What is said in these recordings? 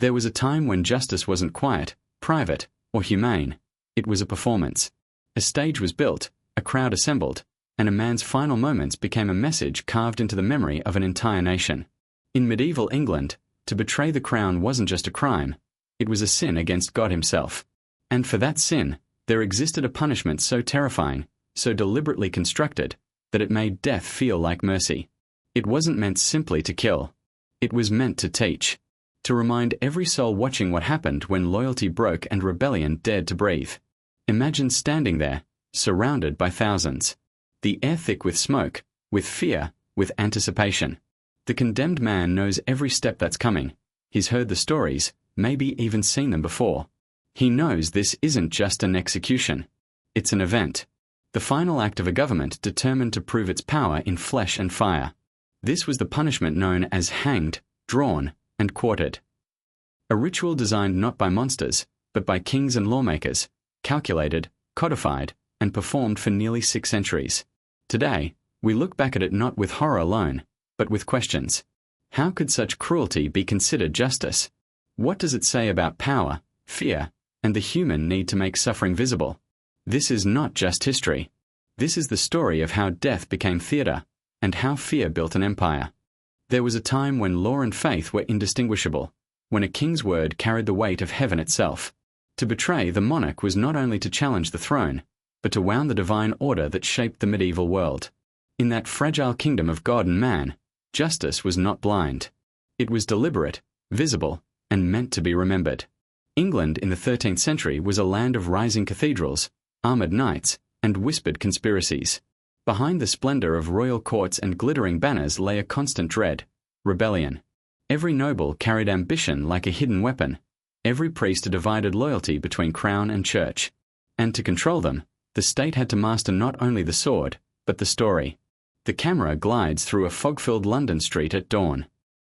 There was a time when justice wasn't quiet, private, or humane. It was a performance. A stage was built, a crowd assembled, and a man's final moments became a message carved into the memory of an entire nation. In medieval England, to betray the crown wasn't just a crime, it was a sin against God himself. And for that sin, there existed a punishment so terrifying, so deliberately constructed, that it made death feel like mercy. It wasn't meant simply to kill. It was meant to teach. To remind every soul watching what happened when loyalty broke and rebellion dared to breathe. Imagine standing there, surrounded by thousands. The air thick with smoke, with fear, with anticipation. The condemned man knows every step that's coming. He's heard the stories, maybe even seen them before. He knows this isn't just an execution. It's an event. The final act of a government determined to prove its power in flesh and fire. This was the punishment known as hanged, drawn, and quartered. A ritual designed not by monsters, but by kings and lawmakers, calculated, codified, and performed for nearly 6 centuries. Today, we look back at it not with horror alone, but with questions. How could such cruelty be considered justice? What does it say about power, fear, and the human need to make suffering visible? This is not just history. This is the story of how death became theatre, and how fear built an empire. There was a time when law and faith were indistinguishable, when a king's word carried the weight of heaven itself. To betray the monarch was not only to challenge the throne, but to wound the divine order that shaped the medieval world. In that fragile kingdom of God and man, justice was not blind. It was deliberate, visible, and meant to be remembered. England in the 13th century was a land of rising cathedrals, armoured knights, and whispered conspiracies. Behind the splendour of royal courts and glittering banners lay a constant dread: rebellion. Every noble carried ambition like a hidden weapon. Every priest a divided loyalty between crown and church. And to control them, the state had to master not only the sword, but the story. The camera glides through a fog-filled London street at dawn.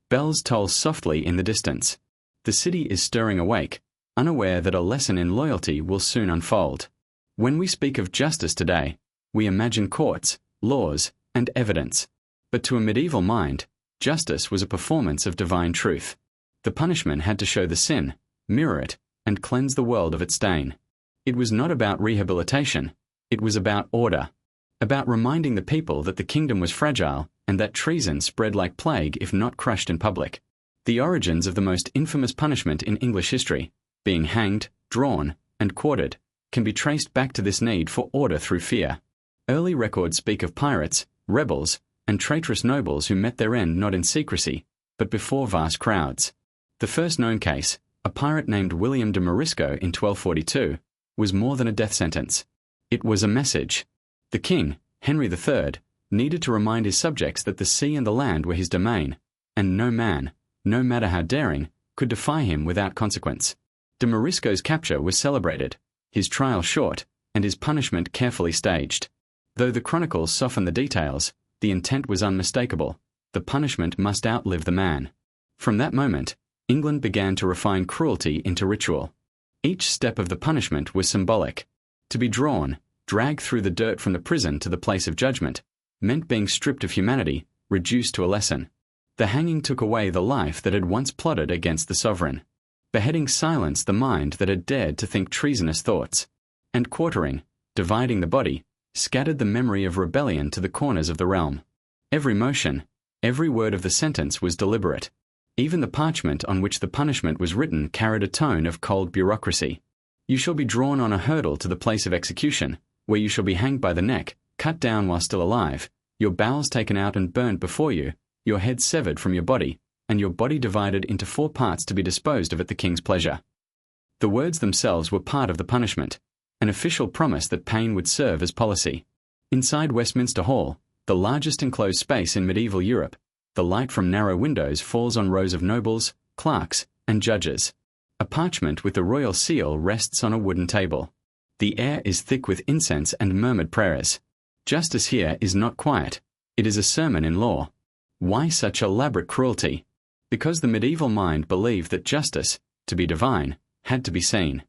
Bells toll softly in the distance. The city is stirring awake, unaware that a lesson in loyalty will soon unfold. When we speak of justice today, we imagine courts, laws, and evidence. But to a medieval mind, justice was a performance of divine truth. The punishment had to show the sin, mirror it, and cleanse the world of its stain. It was not about rehabilitation, it was about order. About reminding the people that the kingdom was fragile and that treason spread like plague if not crushed in public. The origins of the most infamous punishment in English history, being hanged, drawn, and quartered, can be traced back to this need for order through fear. Early records speak of pirates, rebels, and traitorous nobles who met their end not in secrecy, but before vast crowds. The first known case, a pirate named William de Morisco in 1242, was more than a death sentence. It was a message. The king, Henry III, needed to remind his subjects that the sea and the land were his domain, and no man, no matter how daring, could defy him without consequence. De Morisco's capture was celebrated, his trial short, and his punishment carefully staged. Though the chronicles soften the details, the intent was unmistakable. The punishment must outlive the man. From that moment, England began to refine cruelty into ritual. Each step of the punishment was symbolic. To be drawn, dragged through the dirt from the prison to the place of judgment, meant being stripped of humanity, reduced to a lesson. The hanging took away the life that had once plotted against the sovereign. Beheading silenced the mind that had dared to think treasonous thoughts. And quartering, dividing the body, scattered the memory of rebellion to the corners of the realm. Every motion, every word of the sentence was deliberate. Even the parchment on which the punishment was written carried a tone of cold bureaucracy. You shall be drawn on a hurdle to the place of execution, where you shall be hanged by the neck, cut down while still alive, your bowels taken out and burned before you, your head severed from your body, and your body divided into 4 parts to be disposed of at the king's pleasure. The words themselves were part of the punishment, an official promise that pain would serve as policy. Inside Westminster Hall, the largest enclosed space in medieval Europe, the light from narrow windows falls on rows of nobles, clerks, and judges. A parchment with the royal seal rests on a wooden table. The air is thick with incense and murmured prayers. Justice here is not quiet. It is a sermon in law. Why such elaborate cruelty? Because the medieval mind believed that justice, to be divine, had to be seen.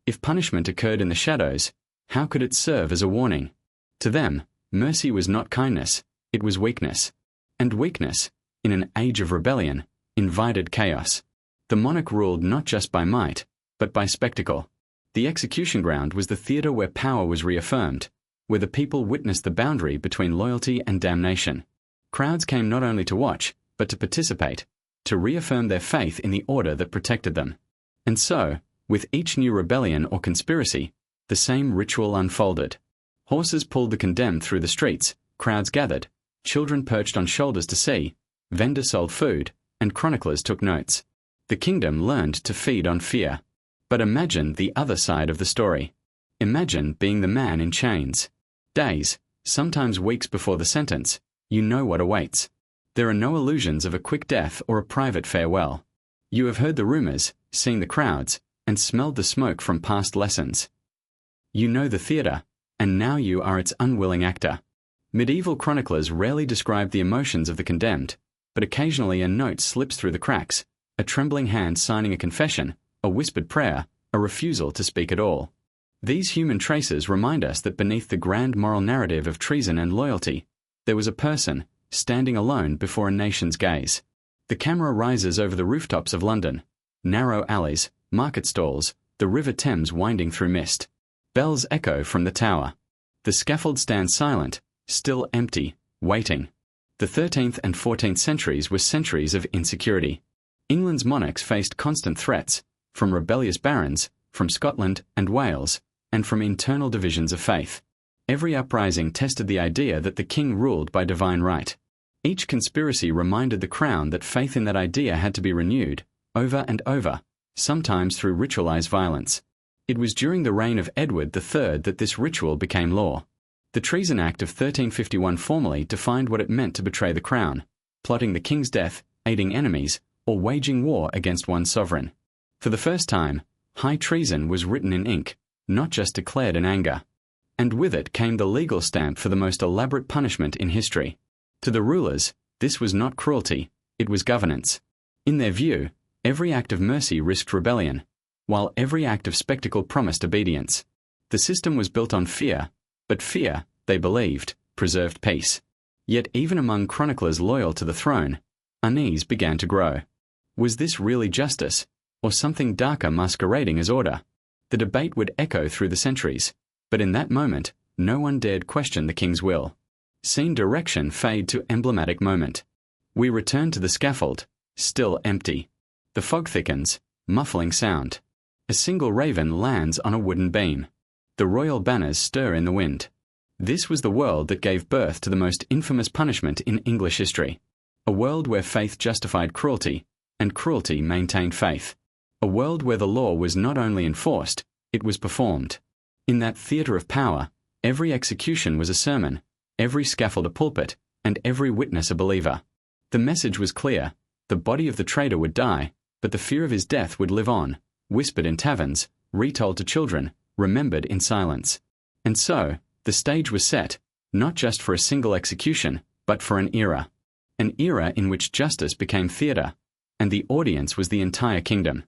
If punishment occurred in the shadows, how could it serve as a warning? To them, mercy was not kindness, it was weakness. And weakness, in an age of rebellion, invited chaos. The monarch ruled not just by might, but by spectacle. The execution ground was the theatre where power was reaffirmed, where the people witnessed the boundary between loyalty and damnation. Crowds came not only to watch, but to participate, to reaffirm their faith in the order that protected them. And so, with each new rebellion or conspiracy, the same ritual unfolded. Horses pulled the condemned through the streets, crowds gathered, children perched on shoulders to see, vendors sold food, and chroniclers took notes. The kingdom learned to feed on fear. But imagine the other side of the story. Imagine being the man in chains. Days, sometimes weeks before the sentence, you know what awaits. There are no illusions of a quick death or a private farewell. You have heard the rumors, seen the crowds, and smelled the smoke from past lessons. You know the theatre, and now you are its unwilling actor. Medieval chroniclers rarely describe the emotions of the condemned, but occasionally a note slips through the cracks, a trembling hand signing a confession, a whispered prayer, a refusal to speak at all. These human traces remind us that beneath the grand moral narrative of treason and loyalty, there was a person, standing alone before a nation's gaze. The camera rises over the rooftops of London, narrow alleys, market stalls, the River Thames winding through mist. Bells echo from the tower. The scaffold stands silent, still empty, waiting. The 13th and 14th centuries were centuries of insecurity. England's monarchs faced constant threats, from rebellious barons, from Scotland and Wales, and from internal divisions of faith. Every uprising tested the idea that the king ruled by divine right. Each conspiracy reminded the crown that faith in that idea had to be renewed, over and over, sometimes through ritualized violence. It was during the reign of Edward III that this ritual became law. The Treason Act of 1351 formally defined what it meant to betray the crown, plotting the king's death, aiding enemies, or waging war against one's sovereign. For the first time, high treason was written in ink, not just declared in anger. And with it came the legal stamp for the most elaborate punishment in history. To the rulers, this was not cruelty, it was governance. In their view, every act of mercy risked rebellion, while every act of spectacle promised obedience. The system was built on fear, but fear, they believed, preserved peace. Yet even among chroniclers loyal to the throne, unease began to grow. Was this really justice, or something darker masquerading as order? The debate would echo through the centuries, but in that moment, no one dared question the king's will. Scene direction fade to emblematic moment. We return to the scaffold, still empty. The fog thickens, muffling sound. A single raven lands on a wooden beam. The royal banners stir in the wind. This was the world that gave birth to the most infamous punishment in English history. A world where faith justified cruelty, and cruelty maintained faith. A world where the law was not only enforced, it was performed. In that theatre of power, every execution was a sermon, every scaffold a pulpit, and every witness a believer. The message was clear: the body of the traitor would die, but the fear of his death would live on, whispered in taverns, retold to children, remembered in silence. And so, the stage was set, not just for a single execution, but for an era in which justice became theatre, and the audience was the entire kingdom.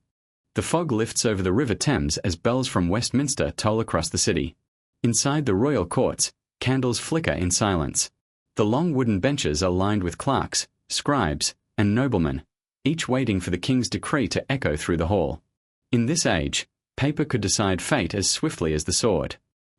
The fog lifts over the River Thames as bells from Westminster toll across the city. Inside the royal courts, candles flicker in silence. The long wooden benches are lined with clerks, scribes, and noblemen, each waiting for the king's decree to echo through the hall. In this age, paper could decide fate as swiftly as the sword.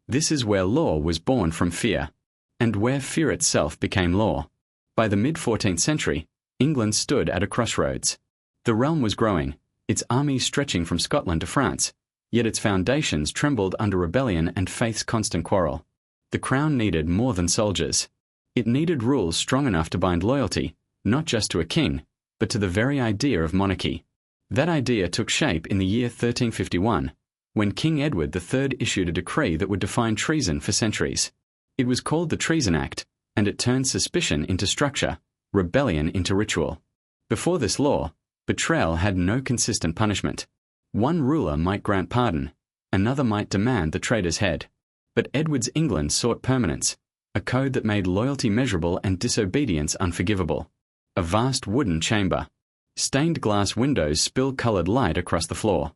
This is where law was born from fear, and where fear itself became law. By the mid-14th century, England stood at a crossroads. The realm was growing, its armies stretching from Scotland to France, yet its foundations trembled under rebellion and faith's constant quarrel. The crown needed more than soldiers. It needed rules strong enough to bind loyalty, not just to a king, but to the very idea of monarchy. That idea took shape in the year 1351, when King Edward III issued a decree that would define treason for centuries. It was called the Treason Act, and it turned suspicion into structure, rebellion into ritual. Before this law, betrayal had no consistent punishment. One ruler might grant pardon, another might demand the traitor's head. But Edward's England sought permanence, a code that made loyalty measurable and disobedience unforgivable. A vast wooden chamber. Stained glass windows spill coloured light across the floor.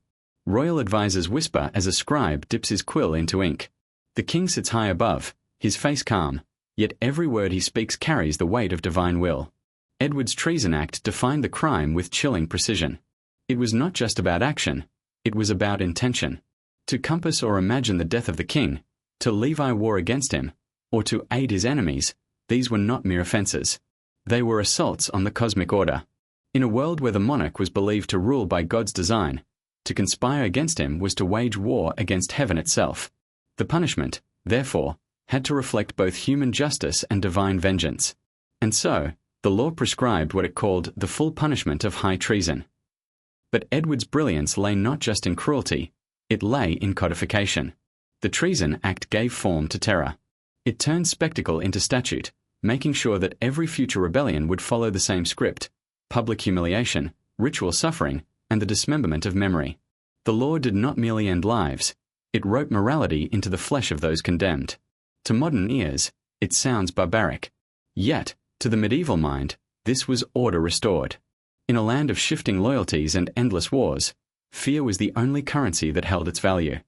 Royal advisers whisper as a scribe dips his quill into ink. The king sits high above, his face calm, yet every word he speaks carries the weight of divine will. Edward's Treason Act defined the crime with chilling precision. It was not just about action, it was about intention. To compass or imagine the death of the king, to levy war against him, or to aid his enemies, these were not mere offences. They were assaults on the cosmic order. In a world where the monarch was believed to rule by God's design, to conspire against him was to wage war against heaven itself. The punishment, therefore, had to reflect both human justice and divine vengeance. And so, the law prescribed what it called the full punishment of high treason. But Edward's brilliance lay not just in cruelty, it lay in codification. The Treason Act gave form to terror. It turned spectacle into statute, making sure that every future rebellion would follow the same script: public humiliation, ritual suffering, and the dismemberment of memory. The law did not merely end lives, it wrote morality into the flesh of those condemned. To modern ears, it sounds barbaric. Yet, to the medieval mind, this was order restored. In a land of shifting loyalties and endless wars, fear was the only currency that held its value.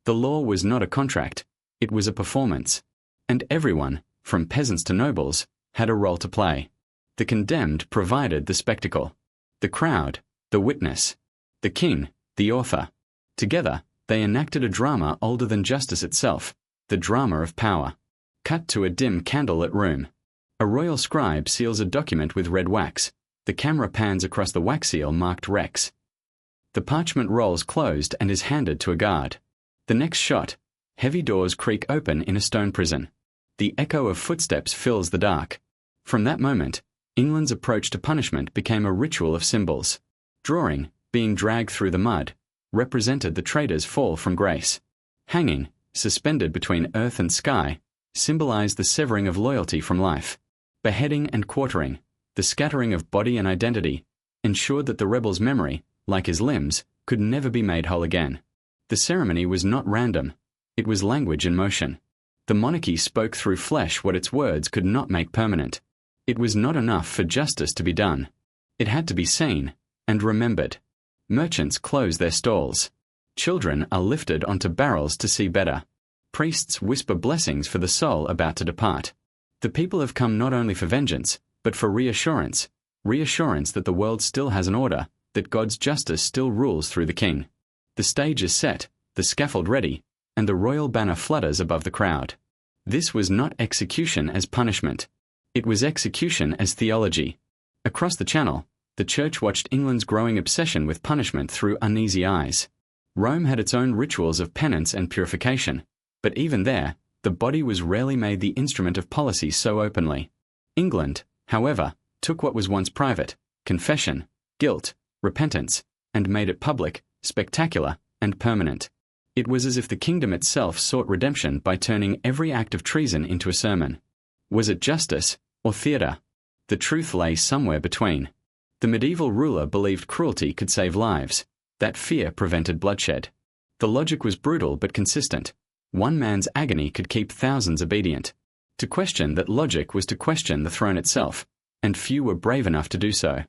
The law was not a contract, it was a performance. And everyone, from peasants to nobles, had a role to play. The condemned provided the spectacle. The crowd, the witness. The king, the author. Together, they enacted a drama older than justice itself, the drama of power. Cut to a dim candlelit room. A royal scribe seals a document with red wax. The camera pans across the wax seal marked Rex. The parchment rolls closed and is handed to a guard. The next shot, heavy doors creak open in a stone prison. The echo of footsteps fills the dark. From that moment, England's approach to punishment became a ritual of symbols. Drawing, being dragged through the mud, represented the traitor's fall from grace. Hanging, suspended between earth and sky, symbolized the severing of loyalty from life. Beheading and quartering, the scattering of body and identity, ensured that the rebel's memory, like his limbs, could never be made whole again. The ceremony was not random, it was language in motion. The monarchy spoke through flesh what its words could not make permanent. It was not enough for justice to be done. It had to be seen and remembered. Merchants close their stalls. Children are lifted onto barrels to see better. Priests whisper blessings for the soul about to depart. The people have come not only for vengeance, but for reassurance that the world still has an order, that God's justice still rules through the king. The stage is set, the scaffold ready, and the royal banner flutters above the crowd. This was not execution as punishment. It was execution as theology. Across the Channel, the Church watched England's growing obsession with punishment through uneasy eyes. Rome had its own rituals of penance and purification, but even there, the body was rarely made the instrument of policy so openly. England, however, took what was once private, confession, guilt, repentance, and made it public, spectacular, and permanent. It was as if the kingdom itself sought redemption by turning every act of treason into a sermon. Was it justice or theatre? The truth lay somewhere between. The medieval ruler believed cruelty could save lives, that fear prevented bloodshed. The logic was brutal but consistent. One man's agony could keep thousands obedient. To question that logic was to question the throne itself, and few were brave enough to do so.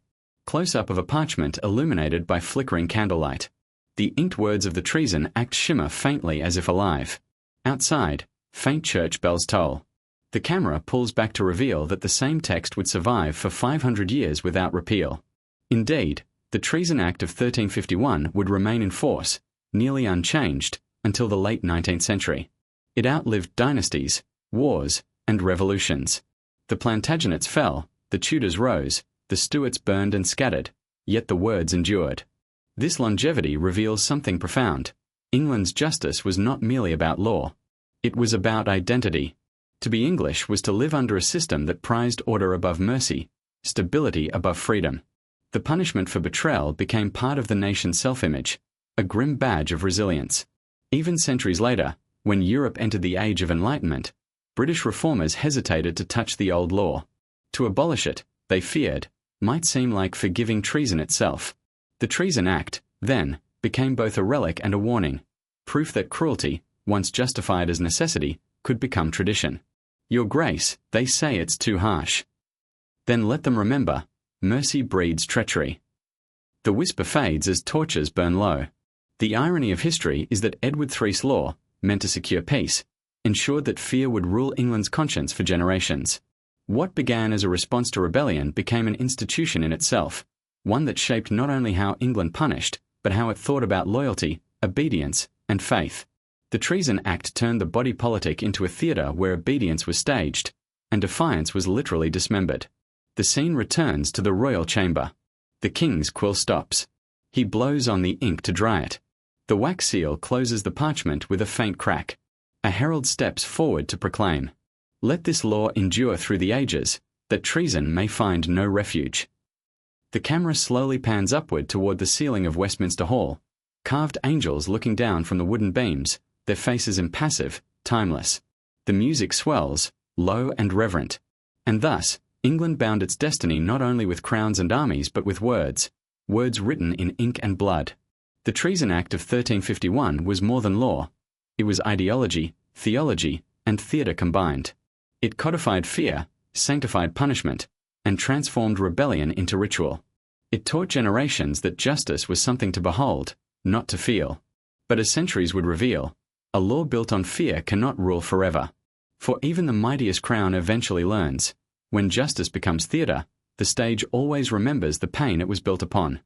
Close-up of a parchment illuminated by flickering candlelight. The inked words of the Treason Act shimmer faintly as if alive. Outside, faint church bells toll. The camera pulls back to reveal that the same text would survive for 500 years without repeal. Indeed, the Treason Act of 1351 would remain in force, nearly unchanged, until the late 19th century. It outlived dynasties, wars, and revolutions. The Plantagenets fell, the Tudors rose, the Stuarts burned and scattered, yet the words endured. This longevity reveals something profound. England's justice was not merely about law. It was about identity. To be English was to live under a system that prized order above mercy, stability above freedom. The punishment for betrayal became part of the nation's self-image, a grim badge of resilience. Even centuries later, when Europe entered the Age of Enlightenment, British reformers hesitated to touch the old law. To abolish it, they feared, might seem like forgiving treason itself. The Treason Act, then, became both a relic and a warning, proof that cruelty, once justified as necessity, could become tradition. Your Grace, they say it's too harsh. Then let them remember, mercy breeds treachery. The whisper fades as torches burn low. The irony of history is that Edward III's law, meant to secure peace, ensured that fear would rule England's conscience for generations. What began as a response to rebellion became an institution in itself, one that shaped not only how England punished, but how it thought about loyalty, obedience, and faith. The Treason Act turned the body politic into a theatre where obedience was staged, and defiance was literally dismembered. The scene returns to the royal chamber. The king's quill stops. He blows on the ink to dry it. The wax seal closes the parchment with a faint crack. A herald steps forward to proclaim, "Let this law endure through the ages, that treason may find no refuge." The camera slowly pans upward toward the ceiling of Westminster Hall, carved angels looking down from the wooden beams, their faces impassive, timeless. The music swells, low and reverent. And thus, England bound its destiny not only with crowns and armies but with words written in ink and blood. The Treason Act of 1351 was more than law. It was ideology, theology, and theatre combined. It codified fear, sanctified punishment, and transformed rebellion into ritual. It taught generations that justice was something to behold, not to feel. But as centuries would reveal, a law built on fear cannot rule forever. For even the mightiest crown eventually learns, when justice becomes theatre, the stage always remembers the pain it was built upon.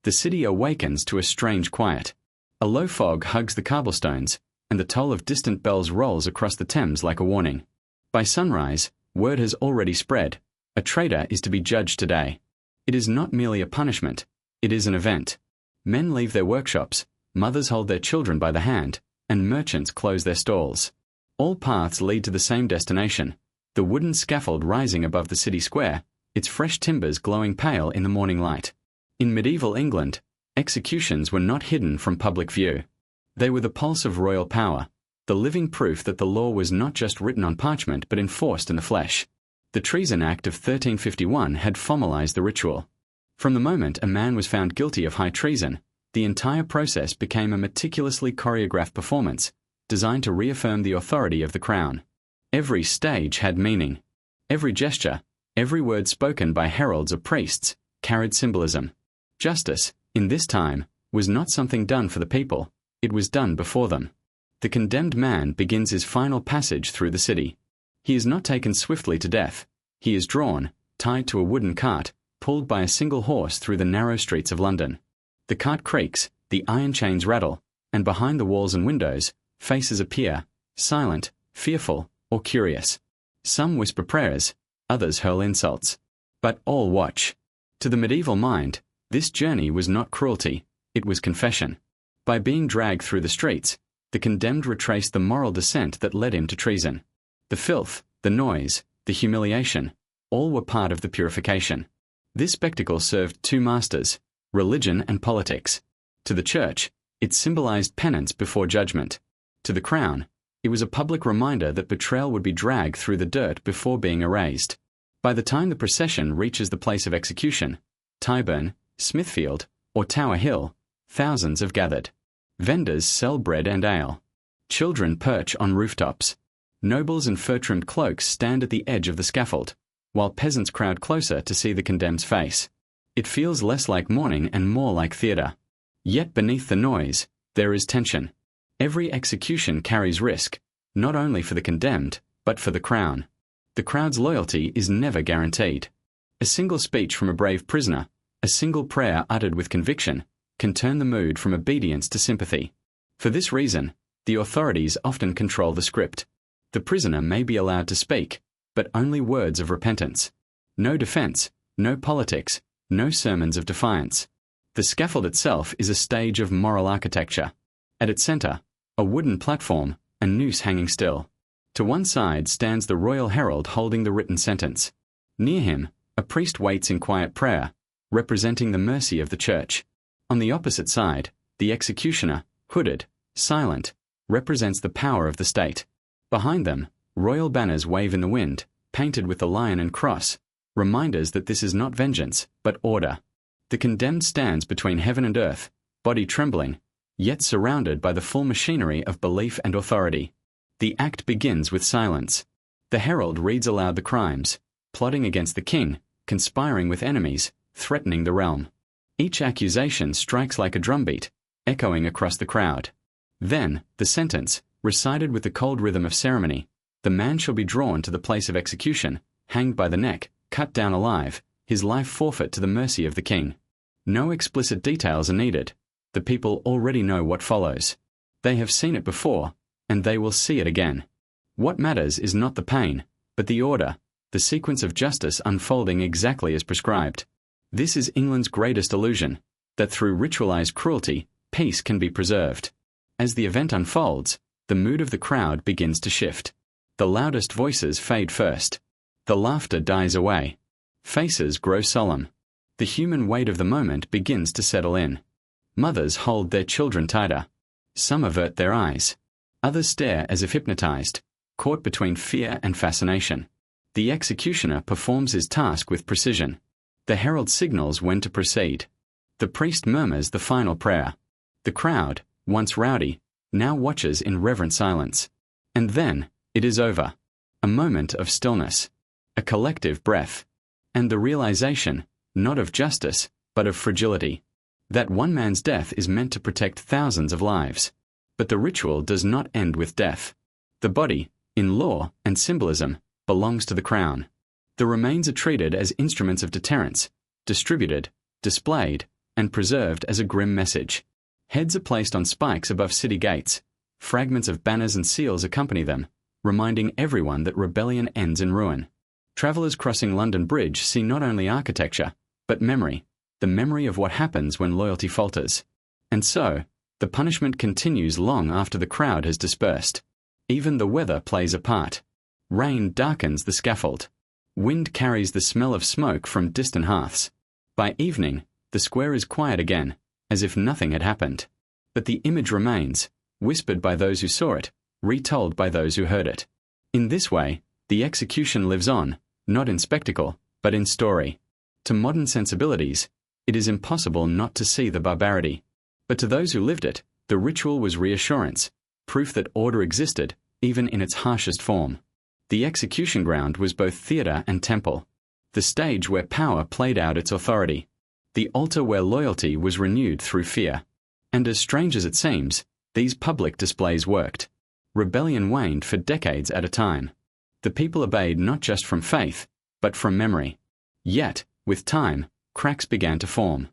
The city awakens to a strange quiet. A low fog hugs the cobblestones, and the toll of distant bells rolls across the Thames like a warning. By sunrise, word has already spread. A traitor is to be judged today. It is not merely a punishment, it is an event. Men leave their workshops, mothers hold their children by the hand, and merchants close their stalls. All paths lead to the same destination, the wooden scaffold rising above the city square, its fresh timbers glowing pale in the morning light. In medieval England, executions were not hidden from public view. They were the pulse of royal power, the living proof that the law was not just written on parchment but enforced in the flesh. The Treason Act of 1351 had formalized the ritual. From the moment a man was found guilty of high treason, the entire process became a meticulously choreographed performance, designed to reaffirm the authority of the crown. Every stage had meaning. Every gesture, every word spoken by heralds or priests, carried symbolism. Justice, in this time, was not something done for the people, it was done before them. The condemned man begins his final passage through the city. He is not taken swiftly to death. He is drawn, tied to a wooden cart, pulled by a single horse through the narrow streets of London. The cart creaks, the iron chains rattle, and behind the walls and windows, faces appear, silent, fearful, or curious. Some whisper prayers, others hurl insults. But all watch. To the medieval mind, this journey was not cruelty, it was confession. By being dragged through the streets, the condemned retraced the moral descent that led him to treason. The filth, the noise, the humiliation, all were part of the purification. This spectacle served two masters, religion and politics. To the church, it symbolized penance before judgment. To the crown, it was a public reminder that betrayal would be dragged through the dirt before being erased. By the time the procession reaches the place of execution, Tyburn, Smithfield, or Tower Hill, thousands have gathered. Vendors sell bread and ale. Children perch on rooftops. Nobles in fur-trimmed cloaks stand at the edge of the scaffold, while peasants crowd closer to see the condemned's face. It feels less like mourning and more like theatre. Yet beneath the noise, there is tension. Every execution carries risk, not only for the condemned, but for the crown. The crowd's loyalty is never guaranteed. A single speech from a brave prisoner, a single prayer uttered with conviction, can turn the mood from obedience to sympathy. For this reason, the authorities often control the script. The prisoner may be allowed to speak, but only words of repentance. No defense, no politics, no sermons of defiance. The scaffold itself is a stage of moral architecture. At its center, a wooden platform, a noose hanging still. To one side stands the royal herald holding the written sentence. Near him, a priest waits in quiet prayer, representing the mercy of the church. On the opposite side, the executioner, hooded, silent, represents the power of the state. Behind them, royal banners wave in the wind, painted with the lion and cross, reminders that this is not vengeance, but order. The condemned stands between heaven and earth, body trembling, yet surrounded by the full machinery of belief and authority. The act begins with silence. The herald reads aloud the crimes, plotting against the king, conspiring with enemies, threatening the realm. Each accusation strikes like a drumbeat, echoing across the crowd. Then, the sentence, recited with the cold rhythm of ceremony: the man shall be drawn to the place of execution, hanged by the neck, cut down alive, his life forfeit to the mercy of the king. No explicit details are needed. The people already know what follows. They have seen it before, and they will see it again. What matters is not the pain, but the order, the sequence of justice unfolding exactly as prescribed. This is England's greatest illusion, that through ritualized cruelty, peace can be preserved. As the event unfolds, the mood of the crowd begins to shift. The loudest voices fade first. The laughter dies away. Faces grow solemn. The human weight of the moment begins to settle in. Mothers hold their children tighter. Some avert their eyes. Others stare as if hypnotized, caught between fear and fascination. The executioner performs his task with precision. The herald signals when to proceed. The priest murmurs the final prayer. The crowd, once rowdy, now watches in reverent silence. And then, it is over. A moment of stillness. A collective breath. And the realization, not of justice, but of fragility. That one man's death is meant to protect thousands of lives. But the ritual does not end with death. The body, in law and symbolism, belongs to the crown. The remains are treated as instruments of deterrence, distributed, displayed, and preserved as a grim message. Heads are placed on spikes above city gates. Fragments of banners and seals accompany them, reminding everyone that rebellion ends in ruin. Travellers crossing London Bridge see not only architecture, but memory, the memory of what happens when loyalty falters. And so, the punishment continues long after the crowd has dispersed. Even the weather plays a part. Rain darkens the scaffold. Wind carries the smell of smoke from distant hearths. By evening, the square is quiet again, as if nothing had happened. But the image remains, whispered by those who saw it, retold by those who heard it. In this way, the execution lives on, not in spectacle, but in story. To modern sensibilities, it is impossible not to see the barbarity. But to those who lived it, the ritual was reassurance, proof that order existed, even in its harshest form. The execution ground was both theatre and temple, the stage where power played out its authority, the altar where loyalty was renewed through fear. And as strange as it seems, these public displays worked. Rebellion waned for decades at a time. The people obeyed not just from faith, but from memory. Yet, with time, cracks began to form.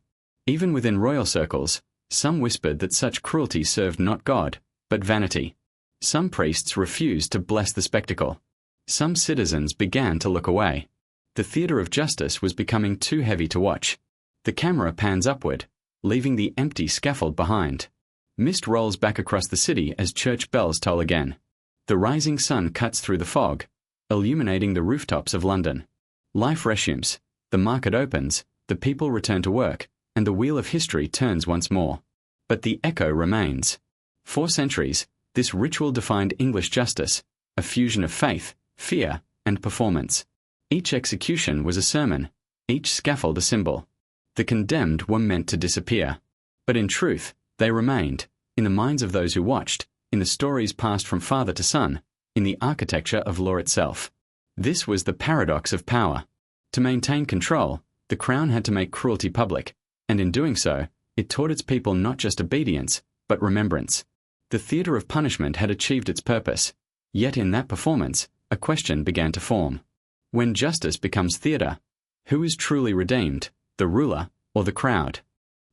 Even within royal circles, some whispered that such cruelty served not God, but vanity. Some priests refused to bless the spectacle. Some citizens began to look away. The theatre of justice was becoming too heavy to watch. The camera pans upward, leaving the empty scaffold behind. Mist rolls back across the city as church bells toll again. The rising sun cuts through the fog, illuminating the rooftops of London. Life resumes, the market opens, the people return to work, and the wheel of history turns once more. But the echo remains. For centuries, this ritual defined English justice, a fusion of faith, fear, and performance. Each execution was a sermon, each scaffold a symbol. The condemned were meant to disappear. But in truth, they remained, in the minds of those who watched, in the stories passed from father to son, in the architecture of law itself. This was the paradox of power. To maintain control, the crown had to make cruelty public, and in doing so, it taught its people not just obedience, but remembrance. The theatre of punishment had achieved its purpose, yet in that performance, a question began to form. When justice becomes theatre, who is truly redeemed, the ruler or the crowd?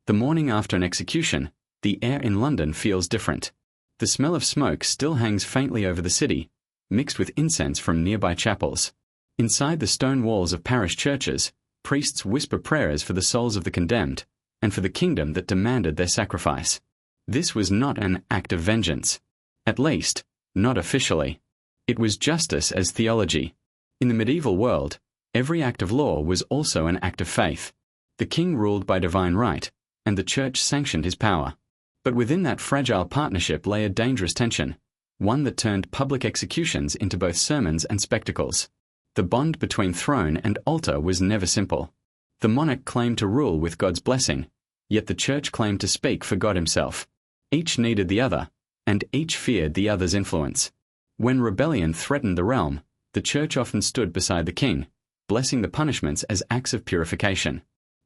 The morning after an execution, the air in London feels different. The smell of smoke still hangs faintly over the city, mixed with incense from nearby chapels. Inside the stone walls of parish churches, priests whisper prayers for the souls of the condemned, and for the kingdom that demanded their sacrifice. This was not an act of vengeance. At least, not officially. It was justice as theology. In the medieval world, every act of law was also an act of faith. The king ruled by divine right, and the church sanctioned his power. But within that fragile partnership lay a dangerous tension, one that turned public executions into both sermons and spectacles. The bond between throne and altar was never simple. The monarch claimed to rule with God's blessing, yet the church claimed to speak for God himself. Each needed the other, and each feared the other's influence. When rebellion threatened the realm, the church often stood beside the king, blessing the punishments as acts of purification.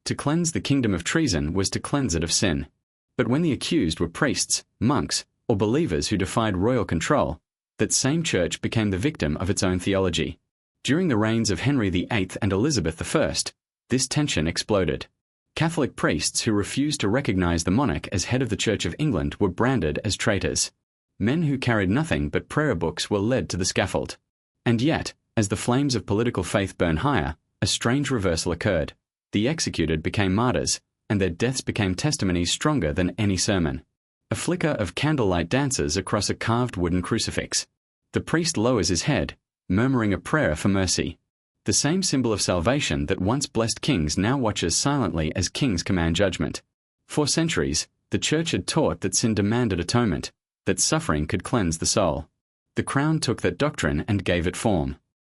To cleanse the kingdom of treason was to cleanse it of sin. But when the accused were priests, monks, or believers who defied royal control, that same church became the victim of its own theology. During the reigns of Henry VIII and Elizabeth I, this tension exploded. Catholic priests who refused to recognize the monarch as head of the Church of England were branded as traitors. Men who carried nothing but prayer books were led to the scaffold. And yet, as the flames of political faith burned higher, a strange reversal occurred. The executed became martyrs, and their deaths became testimonies stronger than any sermon. A flicker of candlelight dances across a carved wooden crucifix. The priest lowers his head, murmuring a prayer for mercy. The same symbol of salvation that once blessed kings now watches silently as kings command judgment. For centuries, the Church had taught that sin demanded atonement, that suffering could cleanse the soul. The Crown took that doctrine and gave it form.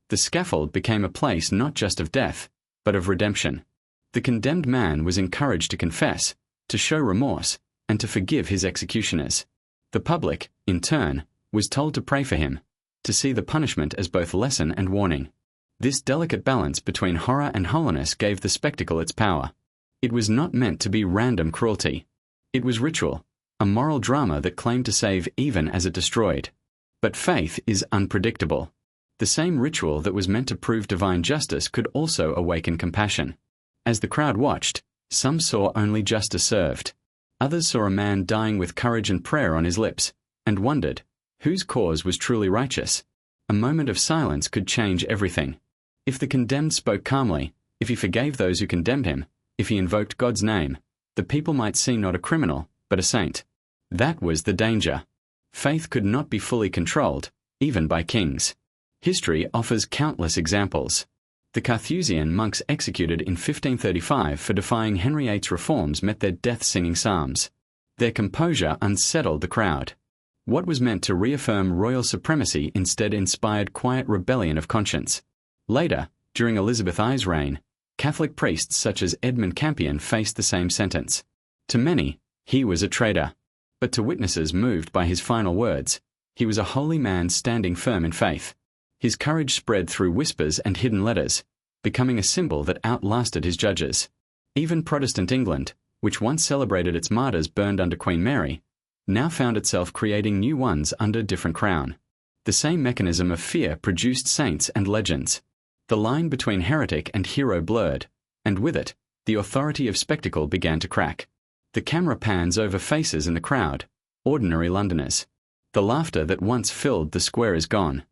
The scaffold became a place not just of death, but of redemption. The condemned man was encouraged to confess, to show remorse, and to forgive his executioners. The public, in turn, was told to pray for him, to see the punishment as both lesson and warning. This delicate balance between horror and holiness gave the spectacle its power. It was not meant to be random cruelty. It was ritual, a moral drama that claimed to save even as it destroyed. But faith is unpredictable. The same ritual that was meant to prove divine justice could also awaken compassion. As the crowd watched, some saw only justice served. Others saw a man dying with courage and prayer on his lips, and wondered, whose cause was truly righteous? A moment of silence could change everything. If the condemned spoke calmly, if he forgave those who condemned him, if he invoked God's name, the people might see not a criminal, but a saint. That was the danger. Faith could not be fully controlled, even by kings. History offers countless examples. The Carthusian monks executed in 1535 for defying Henry VIII's reforms met their death singing psalms. Their composure unsettled the crowd. What was meant to reaffirm royal supremacy instead inspired quiet rebellion of conscience. Later, during Elizabeth I's reign, Catholic priests such as Edmund Campion faced the same sentence. To many, he was a traitor. But to witnesses moved by his final words, he was a holy man standing firm in faith. His courage spread through whispers and hidden letters, becoming a symbol that outlasted his judges. Even Protestant England, which once celebrated its martyrs burned under Queen Mary, now found itself creating new ones under a different crown. The same mechanism of fear produced saints and legends. The line between heretic and hero blurred, and with it, the authority of spectacle began to crack. The camera pans over faces in the crowd, ordinary Londoners. The laughter that once filled the square is gone.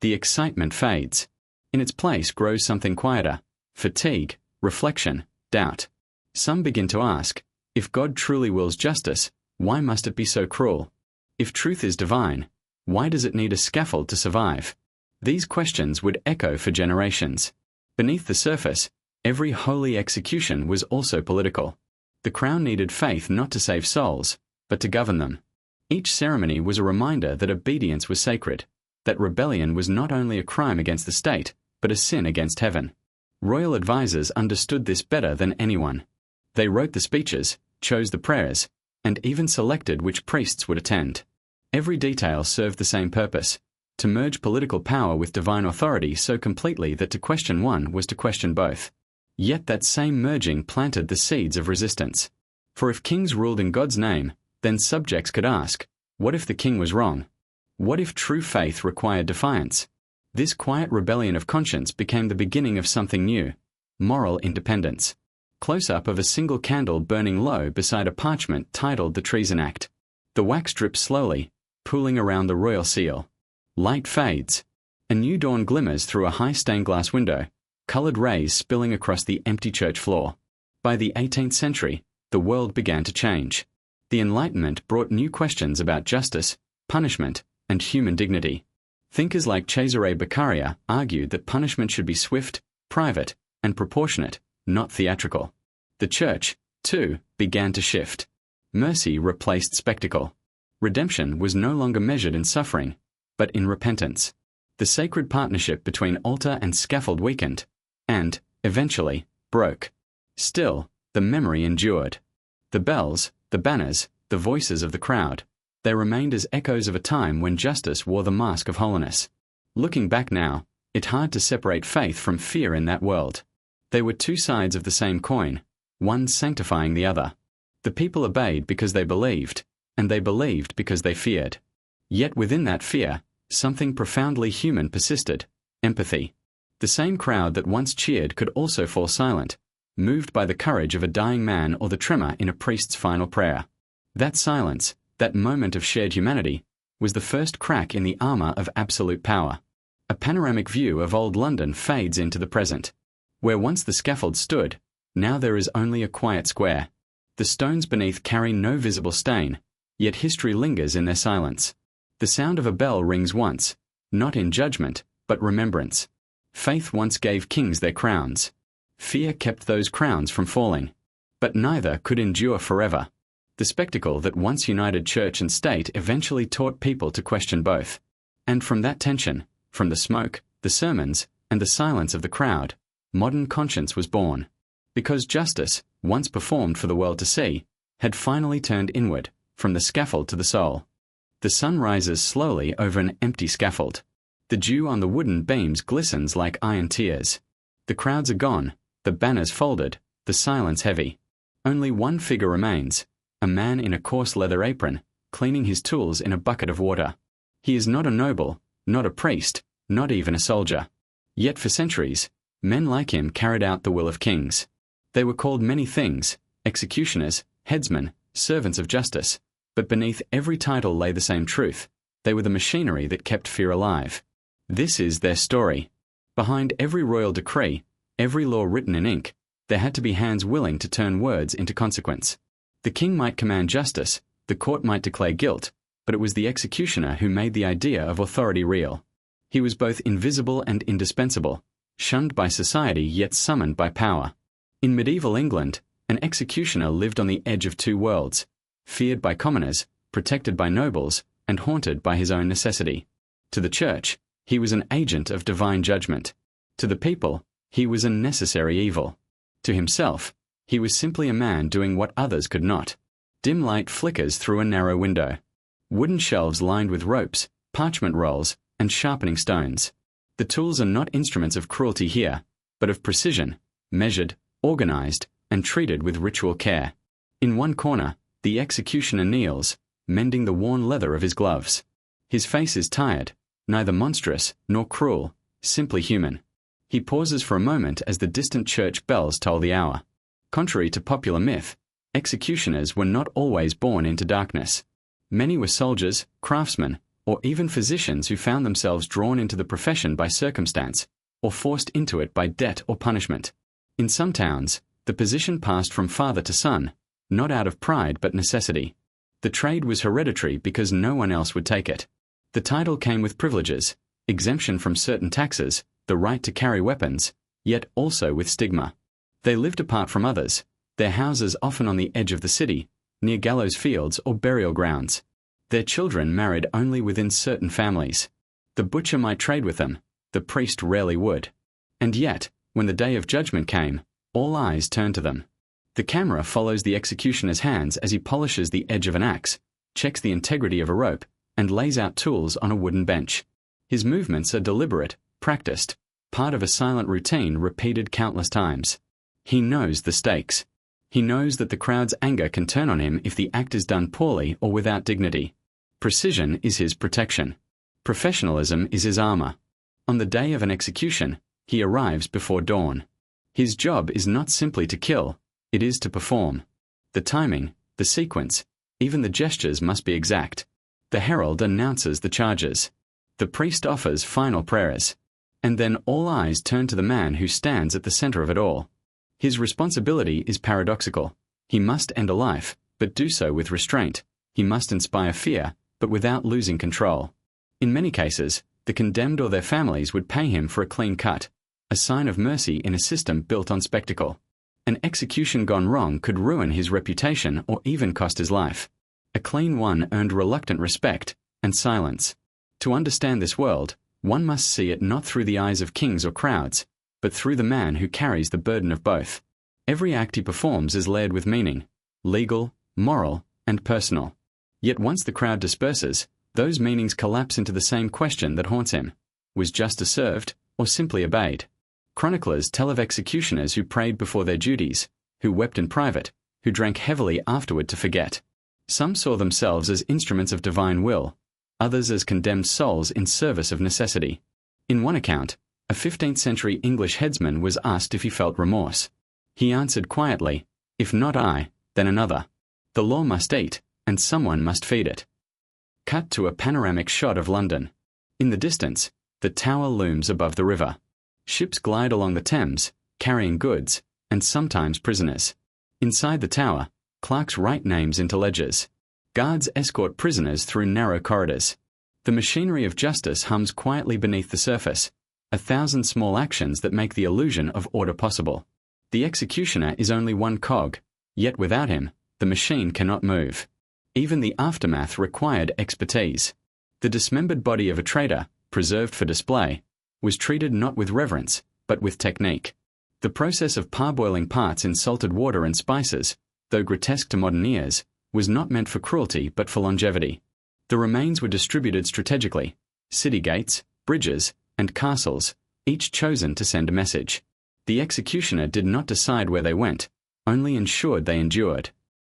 The excitement fades. In its place grows something quieter: fatigue, reflection, doubt. Some begin to ask, if God truly wills justice, why must it be so cruel? If truth is divine, why does it need a scaffold to survive? These questions would echo for generations. Beneath the surface, every holy execution was also political. The crown needed faith not to save souls, but to govern them. Each ceremony was a reminder that obedience was sacred, that rebellion was not only a crime against the state, but a sin against heaven. Royal advisers understood this better than anyone. They wrote the speeches, chose the prayers, and even selected which priests would attend. Every detail served the same purpose: to merge political power with divine authority so completely that to question one was to question both. Yet that same merging planted the seeds of resistance. For if kings ruled in God's name, then subjects could ask, what if the king was wrong? What if true faith required defiance? This quiet rebellion of conscience became the beginning of something new: moral independence. Close-up of a single candle burning low beside a parchment titled the Treason Act. The wax drips slowly, pooling around the royal seal. Light fades. A new dawn glimmers through a high stained glass window, coloured rays spilling across the empty church floor. By the 18th century, the world began to change. The Enlightenment brought new questions about justice, punishment, and human dignity. Thinkers like Cesare Beccaria argued that punishment should be swift, private, and proportionate, not theatrical. The Church, too, began to shift. Mercy replaced spectacle. Redemption was no longer measured in suffering, but in repentance. The sacred partnership between altar and scaffold weakened, and, eventually, broke. Still, the memory endured. The bells, the banners, the voices of the crowd, they remained as echoes of a time when justice wore the mask of holiness. Looking back now, it's hard to separate faith from fear in that world. They were two sides of the same coin, one sanctifying the other. The people obeyed because they believed, and they believed because they feared. Yet within that fear, something profoundly human persisted: empathy. The same crowd that once cheered could also fall silent, moved by the courage of a dying man or the tremor in a priest's final prayer. That silence, that moment of shared humanity, was the first crack in the armor of absolute power. A panoramic view of old London fades into the present. Where once the scaffold stood, now there is only a quiet square. The stones beneath carry no visible stain, yet history lingers in their silence. The sound of a bell rings once, not in judgment, but remembrance. Faith once gave kings their crowns. Fear kept those crowns from falling. But neither could endure forever. The spectacle that once united church and state eventually taught people to question both. And from that tension, from the smoke, the sermons, and the silence of the crowd, modern conscience was born. Because justice, once performed for the world to see, had finally turned inward, from the scaffold to the soul. The sun rises slowly over an empty scaffold. The dew on the wooden beams glistens like iron tears. The crowds are gone, the banners folded, the silence heavy. Only one figure remains, a man in a coarse leather apron, cleaning his tools in a bucket of water. He is not a noble, not a priest, not even a soldier. Yet for centuries, men like him carried out the will of kings. They were called many things, executioners, headsmen, servants of justice, but beneath every title lay the same truth. They were the machinery that kept fear alive. This is their story. Behind every royal decree, every law written in ink, there had to be hands willing to turn words into consequence. The king might command justice, the court might declare guilt, but it was the executioner who made the idea of authority real. He was both invisible and indispensable, shunned by society yet summoned by power. In medieval England, an executioner lived on the edge of two worlds, feared by commoners, protected by nobles, and haunted by his own necessity. To the church, he was an agent of divine judgment. To the people, he was a necessary evil. To himself, he was simply a man doing what others could not. Dim light flickers through a narrow window. Wooden shelves lined with ropes, parchment rolls, and sharpening stones. The tools are not instruments of cruelty here, but of precision, measured, organized, and treated with ritual care. In one corner, the executioner kneels, mending the worn leather of his gloves. His face is tired, neither monstrous nor cruel, simply human. He pauses for a moment as the distant church bells toll the hour. Contrary to popular myth, executioners were not always born into darkness. Many were soldiers, craftsmen, or even physicians who found themselves drawn into the profession by circumstance, or forced into it by debt or punishment. In some towns, the position passed from father to son, not out of pride but necessity. The trade was hereditary because no one else would take it. The title came with privileges, exemption from certain taxes, the right to carry weapons, yet also with stigma. They lived apart from others, their houses often on the edge of the city, near gallows fields or burial grounds. Their children married only within certain families. The butcher might trade with them, the priest rarely would. And yet, when the day of judgment came, all eyes turned to them. The camera follows the executioner's hands as he polishes the edge of an axe, checks the integrity of a rope, and lays out tools on a wooden bench. His movements are deliberate, practiced, part of a silent routine repeated countless times. He knows the stakes. He knows that the crowd's anger can turn on him if the act is done poorly or without dignity. Precision is his protection. Professionalism is his armor. On the day of an execution, he arrives before dawn. His job is not simply to kill, it is to perform. The timing, the sequence, even the gestures must be exact. The herald announces the charges. The priest offers final prayers. And then all eyes turn to the man who stands at the center of it all. His responsibility is paradoxical. He must end a life, but do so with restraint. He must inspire fear, but without losing control. In many cases, the condemned or their families would pay him for a clean cut, a sign of mercy in a system built on spectacle. An execution gone wrong could ruin his reputation or even cost his life. A clean one earned reluctant respect and silence. To understand this world, one must see it not through the eyes of kings or crowds, but through the man who carries the burden of both. Every act he performs is layered with meaning, legal, moral, and personal. Yet once the crowd disperses, those meanings collapse into the same question that haunts him. Was justice served, or simply obeyed? Chroniclers tell of executioners who prayed before their duties, who wept in private, who drank heavily afterward to forget. Some saw themselves as instruments of divine will, others as condemned souls in service of necessity. In one account, a 15th century English headsman was asked if he felt remorse. He answered quietly, "If not I, then another. The law must eat, and someone must feed it." Cut to a panoramic shot of London. In the distance, the Tower looms above the river. Ships glide along the Thames, carrying goods, and sometimes prisoners. Inside the Tower, clerks write names into ledgers. Guards escort prisoners through narrow corridors. The machinery of justice hums quietly beneath the surface, 1,000 small actions that make the illusion of order possible. The executioner is only one cog, yet without him, the machine cannot move. Even the aftermath required expertise. The dismembered body of a traitor, preserved for display, was treated not with reverence, but with technique. The process of parboiling parts in salted water and spices, though grotesque to modern ears, was not meant for cruelty but for longevity. The remains were distributed strategically: city gates, bridges, and castles, each chosen to send a message. The executioner did not decide where they went, only ensured they endured.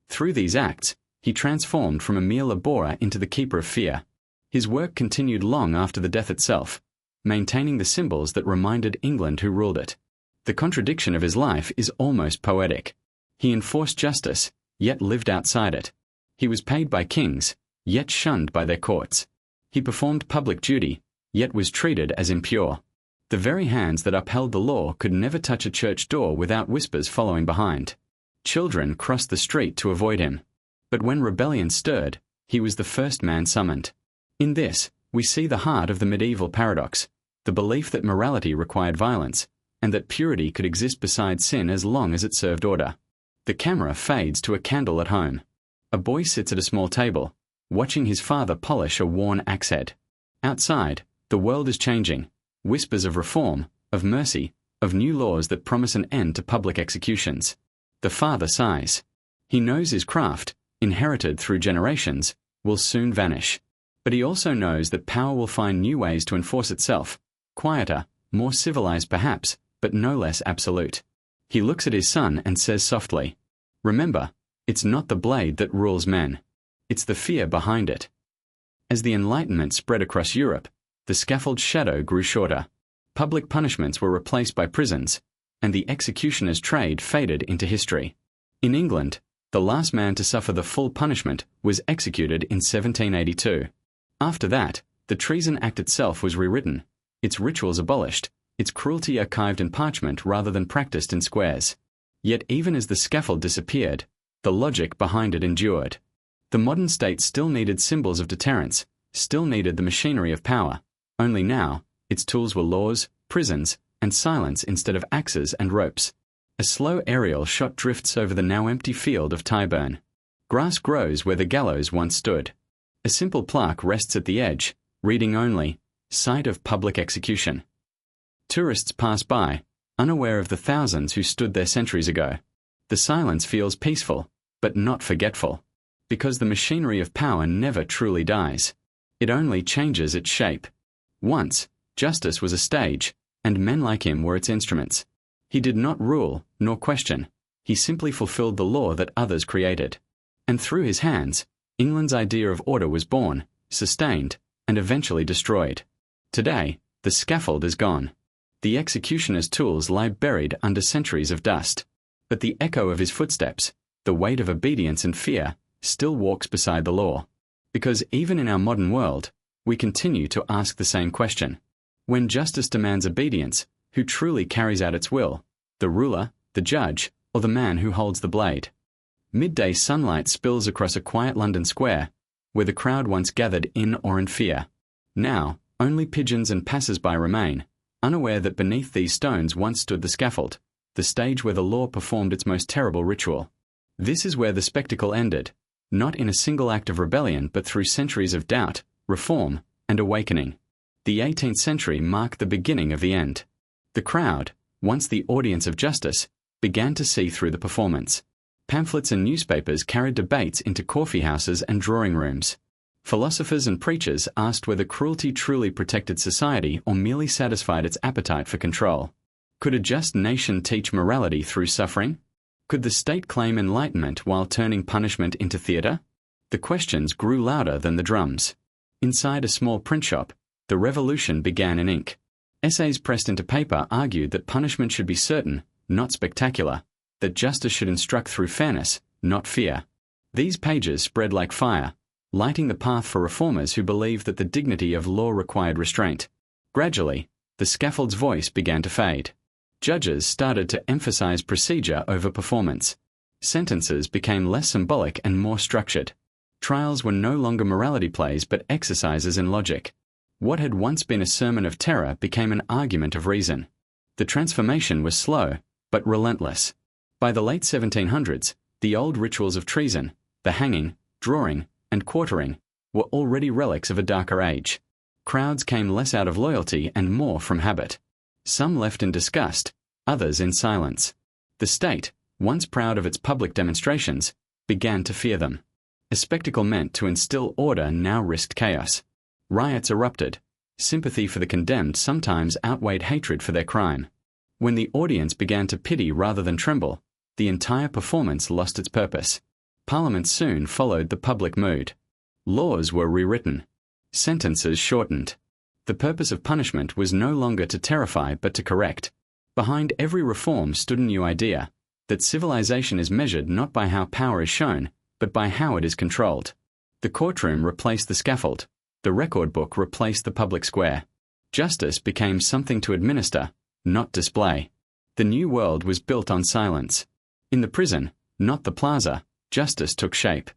Through these acts, he transformed from a mere laborer into the keeper of fear. His work continued long after the death itself, maintaining the symbols that reminded England who ruled it. The contradiction of his life is almost poetic. He enforced justice, yet lived outside it. He was paid by kings, yet shunned by their courts. He performed public duty, yet was treated as impure. The very hands that upheld the law could never touch a church door without whispers following behind. Children crossed the street to avoid him. But when rebellion stirred, he was the first man summoned. In this, we see the heart of the medieval paradox, the belief that morality required violence, and that purity could exist beside sin as long as it served order. The camera fades to a candle at home. A boy sits at a small table, watching his father polish a worn axe head. Outside, the world is changing. Whispers of reform, of mercy, of new laws that promise an end to public executions. The father sighs. He knows his craft, inherited through generations, will soon vanish. But he also knows that power will find new ways to enforce itself, quieter, more civilized perhaps, but no less absolute. He looks at his son and says softly, "Remember, it's not the blade that rules men. It's the fear behind it." As the Enlightenment spread across Europe, the scaffold's shadow grew shorter. Public punishments were replaced by prisons, and the executioner's trade faded into history. In England, the last man to suffer the full punishment was executed in 1782. After that, the Treason Act itself was rewritten, its rituals abolished, its cruelty archived in parchment rather than practiced in squares. Yet even as the scaffold disappeared, the logic behind it endured. The modern state still needed symbols of deterrence, still needed the machinery of power, only now, its tools were laws, prisons, and silence instead of axes and ropes. A slow aerial shot drifts over the now empty field of Tyburn. Grass grows where the gallows once stood. A simple plaque rests at the edge, reading only, "Site of public execution." Tourists pass by, unaware of the thousands who stood there centuries ago. The silence feels peaceful, but not forgetful, because the machinery of power never truly dies. It only changes its shape. Once, justice was a stage, and men like him were its instruments. He did not rule, nor question. He simply fulfilled the law that others created. And through his hands, England's idea of order was born, sustained, and eventually destroyed. Today, the scaffold is gone. The executioner's tools lie buried under centuries of dust. But the echo of his footsteps, the weight of obedience and fear, still walks beside the law. Because even in our modern world, we continue to ask the same question. When justice demands obedience, who truly carries out its will? The ruler, the judge, or the man who holds the blade? Midday sunlight spills across a quiet London square, where the crowd once gathered in awe and fear. Now, only pigeons and passers-by remain, unaware that beneath these stones once stood the scaffold, the stage where the law performed its most terrible ritual. This is where the spectacle ended, not in a single act of rebellion but through centuries of doubt, reform, and awakening. The 18th century marked the beginning of the end. The crowd, once the audience of justice, began to see through the performance. Pamphlets and newspapers carried debates into coffee houses and drawing rooms. Philosophers and preachers asked whether cruelty truly protected society or merely satisfied its appetite for control. Could a just nation teach morality through suffering? Could the state claim enlightenment while turning punishment into theatre? The questions grew louder than the drums. Inside a small print shop, the revolution began in ink. Essays pressed into paper argued that punishment should be certain, not spectacular. that justice should instruct through fairness, not fear. These pages spread like fire, lighting the path for reformers who believed that the dignity of law required restraint. Gradually, the scaffold's voice began to fade. Judges started to emphasize procedure over performance. Sentences became less symbolic and more structured. Trials were no longer morality plays but exercises in logic. What had once been a sermon of terror became an argument of reason. The transformation was slow, but relentless. By the late 1700s, the old rituals of treason, the hanging, drawing, and quartering, were already relics of a darker age. Crowds came less out of loyalty and more from habit. Some left in disgust, others in silence. The state, once proud of its public demonstrations, began to fear them. A spectacle meant to instill order now risked chaos. Riots erupted. Sympathy for the condemned sometimes outweighed hatred for their crime. When the audience began to pity rather than tremble, the entire performance lost its purpose. Parliament soon followed the public mood. Laws were rewritten. Sentences shortened. The purpose of punishment was no longer to terrify but to correct. Behind every reform stood a new idea, that civilization is measured not by how power is shown, but by how it is controlled. The courtroom replaced the scaffold. The record book replaced the public square. Justice became something to administer, not display. The new world was built on silence. In the prison, not the plaza, justice took shape.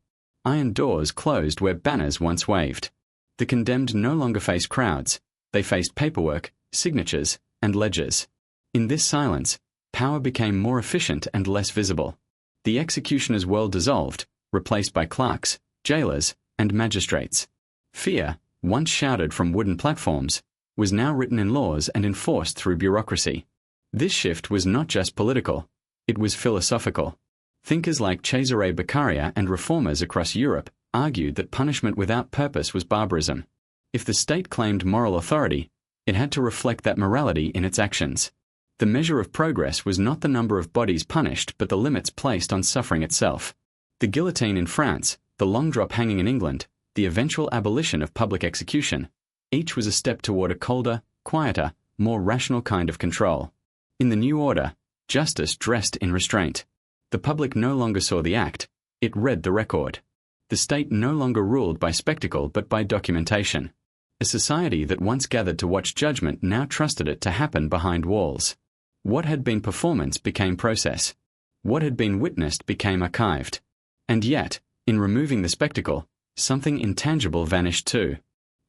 Iron doors closed where banners once waved. The condemned no longer faced crowds. They faced paperwork, signatures, and ledgers. In this silence, power became more efficient and less visible. The executioner's world dissolved, replaced by clerks, jailers, and magistrates. Fear, once shouted from wooden platforms, was now written in laws and enforced through bureaucracy. This shift was not just political, it was philosophical. Thinkers like Cesare Beccaria and reformers across Europe argued that punishment without purpose was barbarism. If the state claimed moral authority, it had to reflect that morality in its actions. The measure of progress was not the number of bodies punished but the limits placed on suffering itself. The guillotine in France, the long drop hanging in England, the eventual abolition of public execution, each was a step toward a colder, quieter, more rational kind of control. In the new order, justice dressed in restraint. The public no longer saw the act, it read the record. The state no longer ruled by spectacle but by documentation. A society that once gathered to watch judgment now trusted it to happen behind walls. What had been performance became process. What had been witnessed became archived. And yet, in removing the spectacle, something intangible vanished too.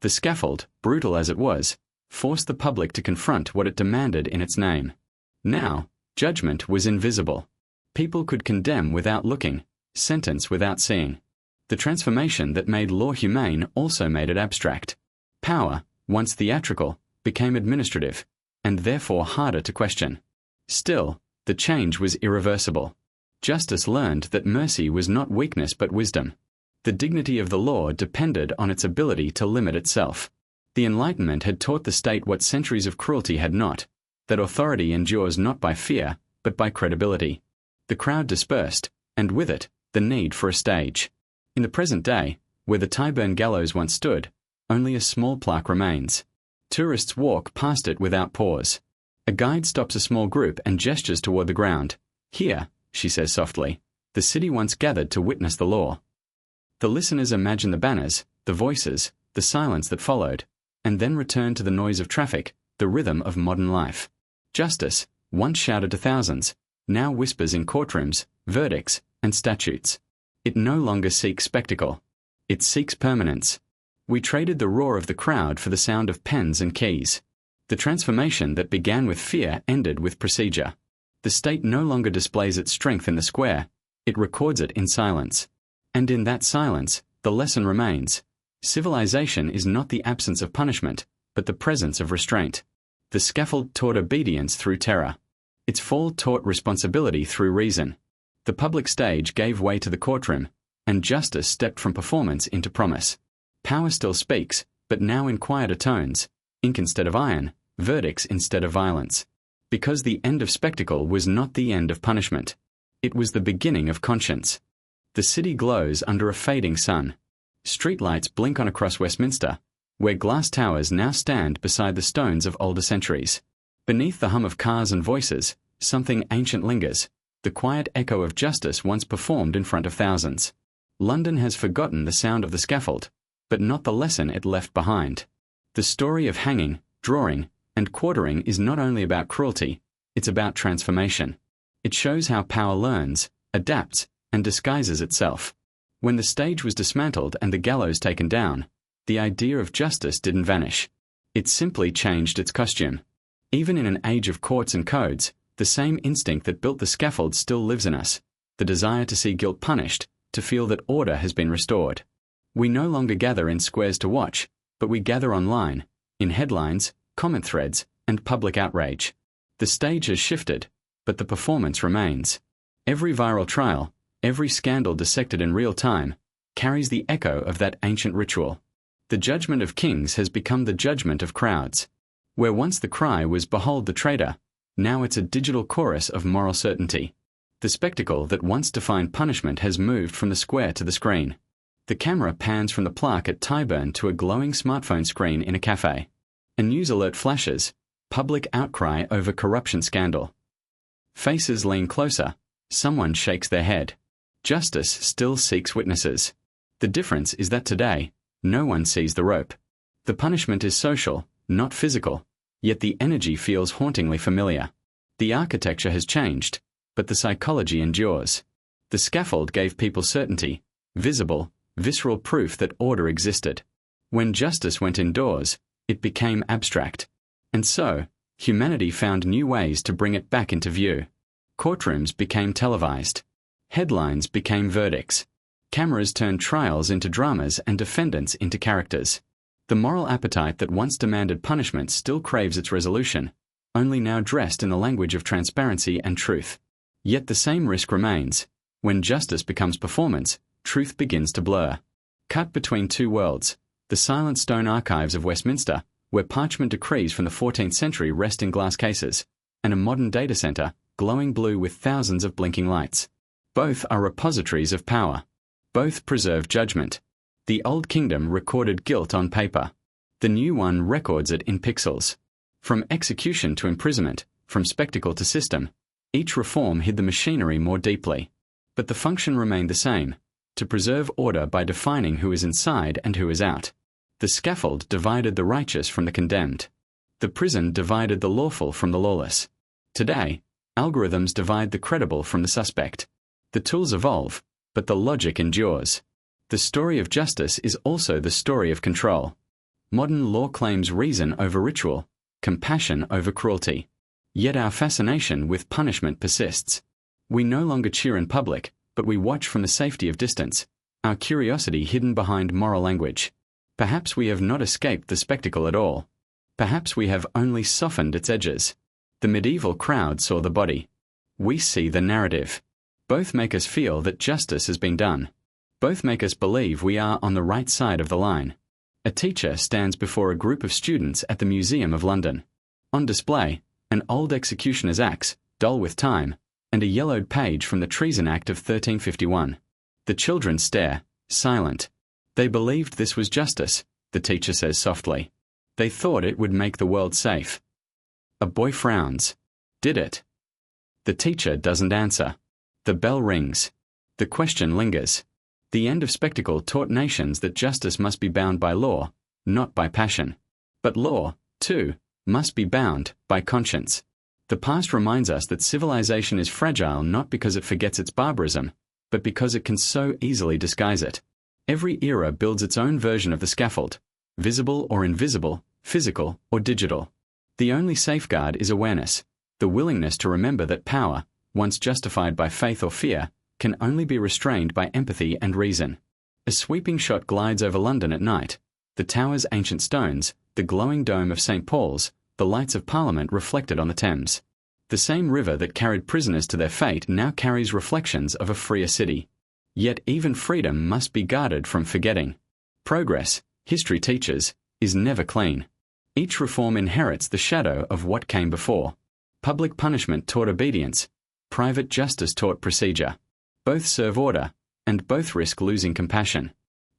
The scaffold, brutal as it was, forced the public to confront what it demanded in its name. Now, judgment was invisible. People could condemn without looking, sentence without seeing. The transformation that made law humane also made it abstract. Power, once theatrical, became administrative, and therefore harder to question. Still, the change was irreversible. Justice learned that mercy was not weakness but wisdom. The dignity of the law depended on its ability to limit itself. The Enlightenment had taught the state what centuries of cruelty had not, that authority endures not by fear, but by credibility. The crowd dispersed, and with it, the need for a stage. In the present day, where the Tyburn gallows once stood, only a small plaque remains. Tourists walk past it without pause. A guide stops a small group and gestures toward the ground. Here, she says softly, the city once gathered to witness the law. The listeners imagine the banners, the voices, the silence that followed, and then return to the noise of traffic, the rhythm of modern life. Justice, once shouted to thousands, now whispers in courtrooms, verdicts, and statutes. It no longer seeks spectacle. It seeks permanence. We traded the roar of the crowd for the sound of pens and keys. The transformation that began with fear ended with procedure. The state no longer displays its strength in the square, it records it in silence. And in that silence, the lesson remains. Civilization is not the absence of punishment, but the presence of restraint. The scaffold taught obedience through terror. Its fall taught responsibility through reason. The public stage gave way to the courtroom, and justice stepped from performance into promise. Power still speaks, but now in quieter tones, ink instead of iron, verdicts instead of violence. Because the end of spectacle was not the end of punishment. It was the beginning of conscience. The city glows under a fading sun. Streetlights blink on across Westminster, where glass towers now stand beside the stones of older centuries. Beneath the hum of cars and voices, something ancient lingers, the quiet echo of justice once performed in front of thousands. London has forgotten the sound of the scaffold, but not the lesson it left behind. The story of hanging, drawing, and quartering is not only about cruelty, it's about transformation. It shows how power learns, adapts, and disguises itself. When the stage was dismantled and the gallows taken down, the idea of justice didn't vanish. It simply changed its costume. Even in an age of courts and codes, the same instinct that built the scaffold still lives in us, the desire to see guilt punished, to feel that order has been restored. We no longer gather in squares to watch, but we gather online, in headlines, comment threads, and public outrage. The stage has shifted, but the performance remains. Every viral trial, every scandal dissected in real time, carries the echo of that ancient ritual. The judgment of kings has become the judgment of crowds. Where once the cry was "Behold the traitor," now it's a digital chorus of moral certainty. The spectacle that once defined punishment has moved from the square to the screen. The camera pans from the plaque at Tyburn to a glowing smartphone screen in a cafe. A news alert flashes, public outcry over corruption scandal. Faces lean closer, someone shakes their head. Justice still seeks witnesses. The difference is that today, no one sees the rope. The punishment is social, not physical, yet the energy feels hauntingly familiar. The architecture has changed, but the psychology endures. The scaffold gave people certainty, visible, visceral proof that order existed. When justice went indoors, it became abstract. And so, humanity found new ways to bring it back into view. Courtrooms became televised. Headlines became verdicts. Cameras turned trials into dramas and defendants into characters. The moral appetite that once demanded punishment still craves its resolution, only now dressed in the language of transparency and truth. Yet the same risk remains. When justice becomes performance, truth begins to blur. Cut between two worlds, the silent stone archives of Westminster, where parchment decrees from the 14th century rest in glass cases, and a modern data center, glowing blue with thousands of blinking lights. Both are repositories of power. Both preserve judgment. The old kingdom recorded guilt on paper. The new one records it in pixels. From execution to imprisonment, from spectacle to system, each reform hid the machinery more deeply. But the function remained the same, to preserve order by defining who is inside and who is out. The scaffold divided the righteous from the condemned. The prison divided the lawful from the lawless. Today, algorithms divide the credible from the suspect. The tools evolve, but the logic endures. The story of justice is also the story of control. Modern law claims reason over ritual, compassion over cruelty. Yet our fascination with punishment persists. We no longer cheer in public, but we watch from the safety of distance, our curiosity hidden behind moral language. Perhaps we have not escaped the spectacle at all. Perhaps we have only softened its edges. The medieval crowd saw the body. We see the narrative. Both make us feel that justice has been done. Both make us believe we are on the right side of the line. A teacher stands before a group of students at the Museum of London. On display, an old executioner's axe, dull with time, and a yellowed page from the Treason Act of 1351. The children stare, silent. They believed this was justice, the teacher says softly. They thought it would make the world safe. A boy frowns. Did it? The teacher doesn't answer. The bell rings. The question lingers. The end of spectacle taught nations that justice must be bound by law, not by passion. But law, too, must be bound by conscience. The past reminds us that civilization is fragile not because it forgets its barbarism, but because it can so easily disguise it. Every era builds its own version of the scaffold, visible or invisible, physical or digital. The only safeguard is awareness, the willingness to remember that power, once justified by faith or fear, can only be restrained by empathy and reason. A sweeping shot glides over London at night. The tower's ancient stones, the glowing dome of St. Paul's, the lights of Parliament reflected on the Thames. The same river that carried prisoners to their fate now carries reflections of a freer city. Yet even freedom must be guarded from forgetting. Progress, history teaches, is never clean. Each reform inherits the shadow of what came before. Public punishment taught obedience. Private justice taught procedure. Both serve order, and both risk losing compassion.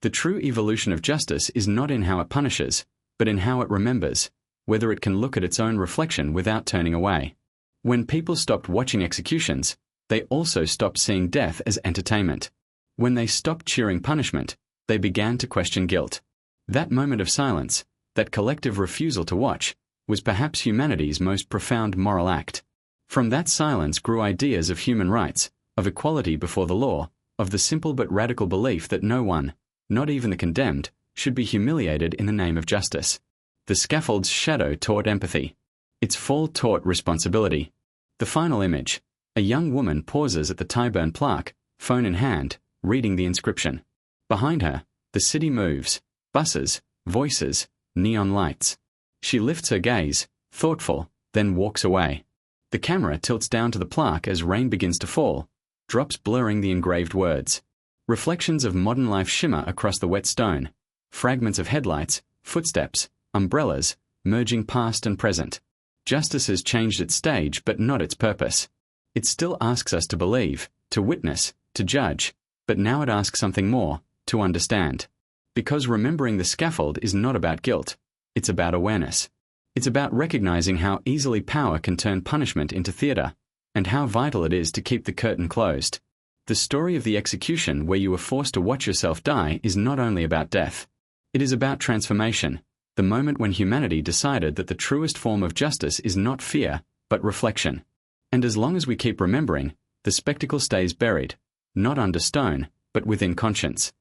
The true evolution of justice is not in how it punishes, but in how it remembers, whether it can look at its own reflection without turning away. When people stopped watching executions, They also stopped seeing death as entertainment. When they stopped cheering punishment, they began to question guilt. That moment of silence, that collective refusal to watch, was perhaps humanity's most profound moral act. From that silence grew ideas of human rights, of equality before the law, of the simple but radical belief that no one, not even the condemned, should be humiliated in the name of justice. The scaffold's shadow taught empathy. Its fall taught responsibility. The final image. A young woman pauses at the Tyburn plaque, phone in hand, reading the inscription. Behind her, the city moves. Buses, voices, neon lights. She lifts her gaze, thoughtful, then walks away. The camera tilts down to the plaque as rain begins to fall, drops blurring the engraved words. Reflections of modern life shimmer across the wet stone. Fragments of headlights, footsteps, umbrellas, merging past and present. Justice has changed its stage but not its purpose. It still asks us to believe, to witness, to judge, but now it asks something more, to understand. Because remembering the scaffold is not about guilt. It's about awareness. It's about recognizing how easily power can turn punishment into theater, and how vital it is to keep the curtain closed. The story of the execution where you were forced to watch yourself die is not only about death. It is about transformation, the moment when humanity decided that the truest form of justice is not fear, but reflection. And as long as we keep remembering, the spectacle stays buried, not under stone, but within conscience.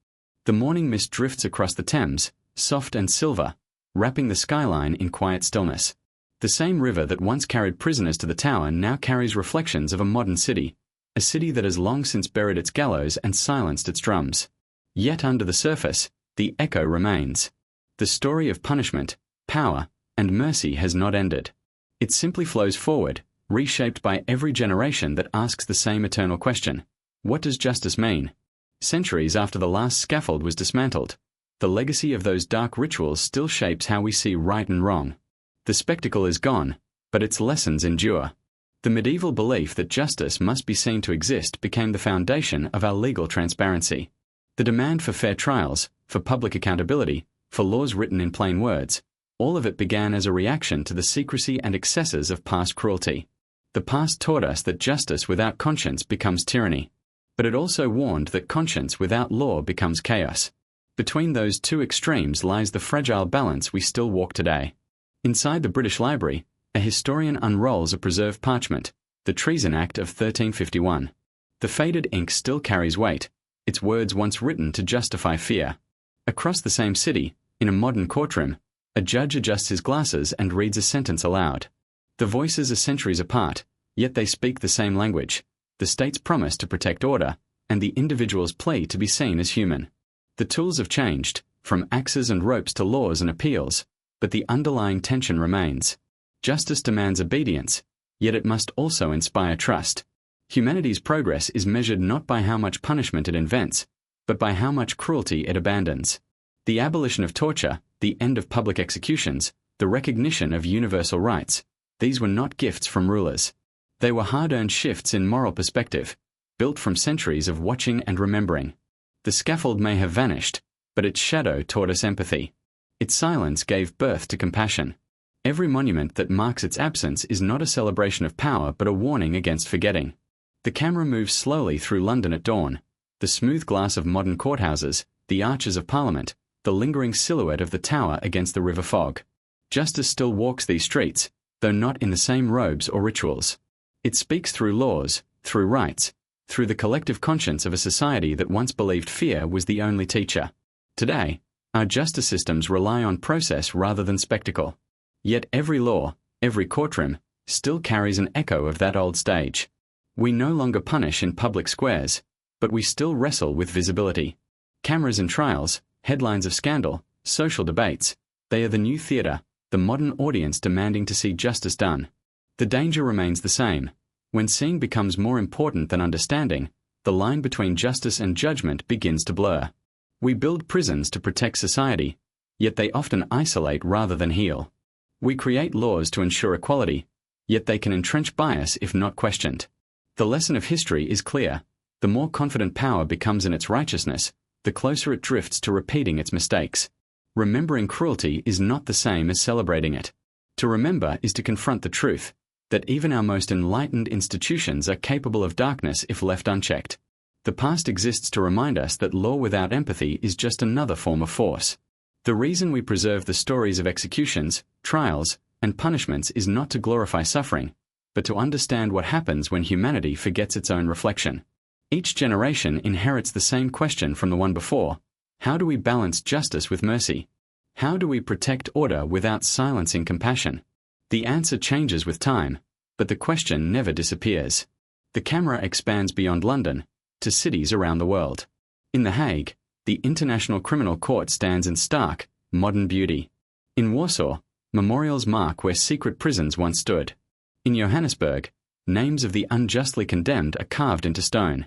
The morning mist drifts across the Thames, soft and silver, wrapping the skyline in quiet stillness. The same river that once carried prisoners to the Tower now carries reflections of a modern city, a city that has long since buried its gallows and silenced its drums. Yet under the surface, the echo remains. The story of punishment, power, and mercy has not ended. It simply flows forward, reshaped by every generation that asks the same eternal question. What does justice mean? Centuries after the last scaffold was dismantled, the legacy of those dark rituals still shapes how we see right and wrong. The spectacle is gone, but its lessons endure. The medieval belief that justice must be seen to exist became the foundation of our legal transparency. The demand for fair trials, for public accountability, for laws written in plain words, all of it began as a reaction to the secrecy and excesses of past cruelty. The past taught us that justice without conscience becomes tyranny, but it also warned that conscience without law becomes chaos. Between those two extremes lies the fragile balance we still walk today. Inside the British Library, a historian unrolls a preserved parchment, the Treason Act of 1351. The faded ink still carries weight, its words once written to justify fear. Across the same city, in a modern courtroom, a judge adjusts his glasses and reads a sentence aloud. The voices are centuries apart, yet they speak the same language, the state's promise to protect order, and the individual's plea to be seen as human. The tools have changed, from axes and ropes to laws and appeals, but the underlying tension remains. Justice demands obedience, yet it must also inspire trust. Humanity's progress is measured not by how much punishment it invents, but by how much cruelty it abandons. The abolition of torture, the end of public executions, the recognition of universal rights, these were not gifts from rulers. They were hard-earned shifts in moral perspective, built from centuries of watching and remembering. The scaffold may have vanished, but its shadow taught us empathy. Its silence gave birth to compassion. Every monument that marks its absence is not a celebration of power but a warning against forgetting. The camera moves slowly through London at dawn. The smooth glass of modern courthouses, the arches of Parliament, the lingering silhouette of the Tower against the river fog. Justice still walks these streets, though not in the same robes or rituals. It speaks through laws, through rights, through the collective conscience of a society that once believed fear was the only teacher. Today, our justice systems rely on process rather than spectacle. Yet every law, every courtroom, still carries an echo of that old stage. We no longer punish in public squares, but we still wrestle with visibility. Cameras in trials, headlines of scandal, social debates, they are the new theatre, the modern audience demanding to see justice done. The danger remains the same. When seeing becomes more important than understanding, the line between justice and judgment begins to blur. We build prisons to protect society, yet they often isolate rather than heal. We create laws to ensure equality, yet they can entrench bias if not questioned. The lesson of history is clear. The more confident power becomes in its righteousness, the closer it drifts to repeating its mistakes. Remembering cruelty is not the same as celebrating it. To remember is to confront the truth, that even our most enlightened institutions are capable of darkness if left unchecked. The past exists to remind us that law without empathy is just another form of force. The reason we preserve the stories of executions, trials, and punishments is not to glorify suffering, but to understand what happens when humanity forgets its own reflection. Each generation inherits the same question from the one before: how do we balance justice with mercy? How do we protect order without silencing compassion? The answer changes with time, but the question never disappears. The camera expands beyond London to cities around the world. In The Hague, the International Criminal Court stands in stark, modern beauty. In Warsaw, memorials mark where secret prisons once stood. In Johannesburg, names of the unjustly condemned are carved into stone.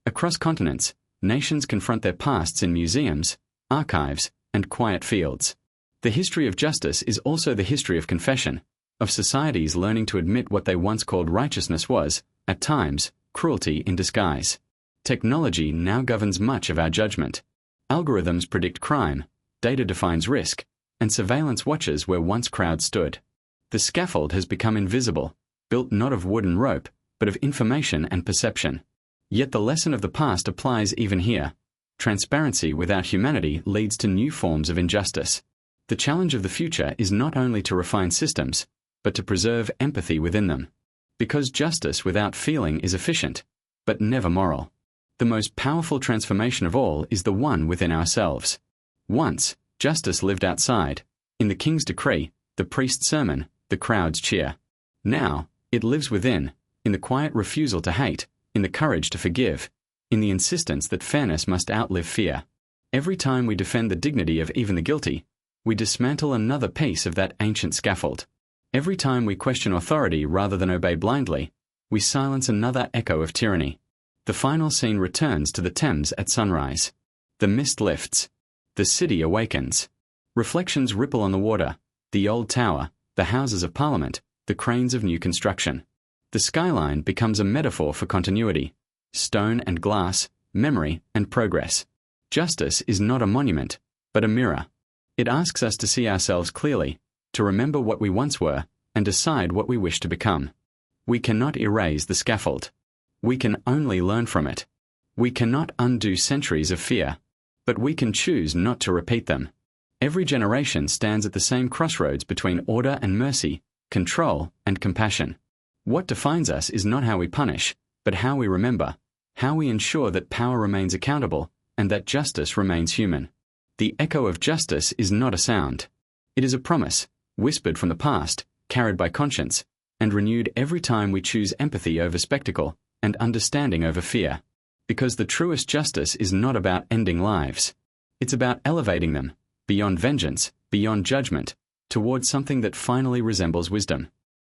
Across continents, nations confront their pasts in museums, archives, and quiet fields. The history of justice is also the history of confession, of societies learning to admit what they once called righteousness was, at times, cruelty in disguise. Technology now governs much of our judgment. Algorithms predict crime, data defines risk, and surveillance watches where once crowds stood. The scaffold has become invisible, built not of wood and rope, but of information and perception. Yet the lesson of the past applies even here. Transparency without humanity leads to new forms of injustice. The challenge of the future is not only to refine systems, but to preserve empathy within them. Because justice without feeling is efficient, but never moral. The most powerful transformation of all is the one within ourselves. Once, justice lived outside, in the king's decree, the priest's sermon, the crowd's cheer. Now, it lives within, in the quiet refusal to hate, in the courage to forgive, in the insistence that fairness must outlive fear. Every time we defend the dignity of even the guilty, we dismantle another piece of that ancient scaffold. Every time we question authority rather than obey blindly, we silence another echo of tyranny. The final scene returns to the Thames at sunrise. The mist lifts. The city awakens. Reflections ripple on the water, the old tower, the Houses of Parliament, the cranes of new construction. The skyline becomes a metaphor for continuity, stone and glass, memory and progress. Justice is not a monument, but a mirror. It asks us to see ourselves clearly, to remember what we once were, and decide what we wish to become. We cannot erase the scaffold. We can only learn from it. We cannot undo centuries of fear, but we can choose not to repeat them. Every generation stands at the same crossroads between order and mercy, control and compassion. What defines us is not how we punish, but how we remember, how we ensure that power remains accountable and that justice remains human. The echo of justice is not a sound. It is a promise, whispered from the past, carried by conscience, and renewed every time we choose empathy over spectacle and understanding over fear. Because the truest justice is not about ending lives. It's about elevating them, beyond vengeance, beyond judgment, towards something that finally resembles wisdom.